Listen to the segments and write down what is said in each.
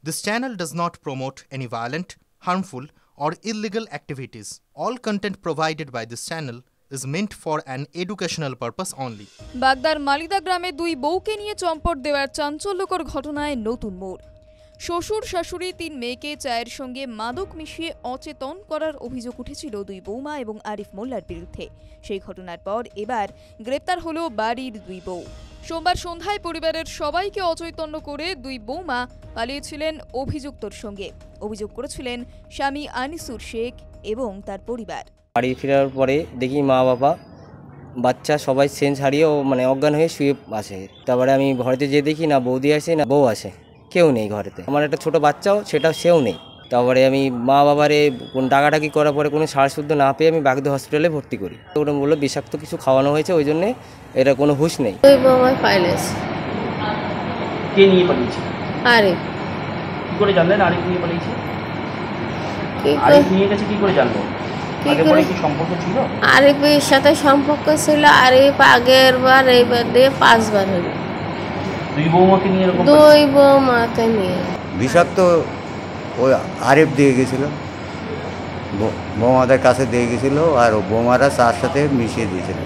This channel does not promote any violent, harmful, or illegal activities. All content provided by this channel is meant for an educational purpose only. বাগদার মালিদা গ্রামে দুই বউকে নিয়ে চম্পট দেওয়ার চাঞ্চল্যকর ঘটনায় নতুন মোড়। শ্বশুর শাশুড়ি তিন মেয়েকে চায়ের সঙ্গে মাদক মিশিয়ে অচেতন করার অভিযোগ উঠেছিল দুই বৌমা এবং আরিফ মোল্লার বিরুদ্ধে। সেই ঘটনার পর এবার গ্রেপ্তার হলো বাড়ির দুই বউ। সোমবার সন্ধ্যায় পরিবারের সবাইকে অচৈতন্য করে দুই বৌমা পালিয়েছিলেন অভিযুক্তর সঙ্গে। অভিযোগ করেছিলেন স্বামী আনিসুর শেখ এবং তার পরিবার। বাড়ি ফেরার পরে দেখি মা বাবা বাচ্চা সবাই সেন্স হারিয়ে অজ্ঞান হয়ে শুয়ে আসে। তারপরে আমি ঘরেতে যেয়ে দেখি না বৌদি আসে না বউ আসে, কেউ নেই ঘরেতে। আমার একটা ছোট বাচ্চাও সেও নেই। তারপরে আমি মা বাবারে ডাকাডাকি করার পরে কোনো সারশুদ্ধ না পেয়ে আমি বাগদা হসপিটালে ভর্তি করি। ওরা বললো বিষাক্ত কিছু খাওয়ানো হয়েছে, ওই জন্যে এটা কোনো হুঁশ নেই। কে নিয়ে পালিয়েছে? আরিফ। কি করে জানলেন আরিফ নিয়ে পালিয়েছে? আরিফ নিয়ে গেছে কি করে জানবো? আগে পরে কি সম্পর্ক ছিল? আরিফের সাথে সম্পর্ক ছিল। আরিফ আগের বার এইবার দিয়ে 5 বার হলো। দুই বৌমাকে নিয়ে এরকম? দুই বৌমাকে নিয়ে। বিষাক্ত ওই আরিফ দিয়ে গেছিল, বৌমাদের কাছে দিয়ে গেছিল, আর বৌমারা চার সাথে মিশিয়ে দিয়েছিল।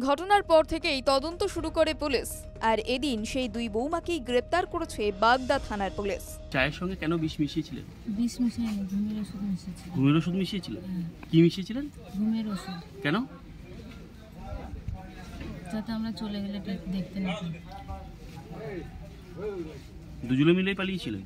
ঘটনার পর থেকেই তদন্ত শুরু করে পুলিশ, আর এদিন সেই দুই বৌমাকেই গ্রেপ্তার করেছে বাগদা থানার পুলিশ। চায়ের সঙ্গে কেন বিষ মিশিয়েছিলেন? বিষ মিশিয়ে ঘুমের ওষুধ মিশিয়েছিলেন। ঘুমের ওষুধ মিশিয়েছিলেন? কি মিশিয়েছিলেন? ঘুমের ওষুধ। কেন? যাতে আমরা চলে গেলে দেখতে না পাই। দুজনে মিলেই পালিয়েছিলেন?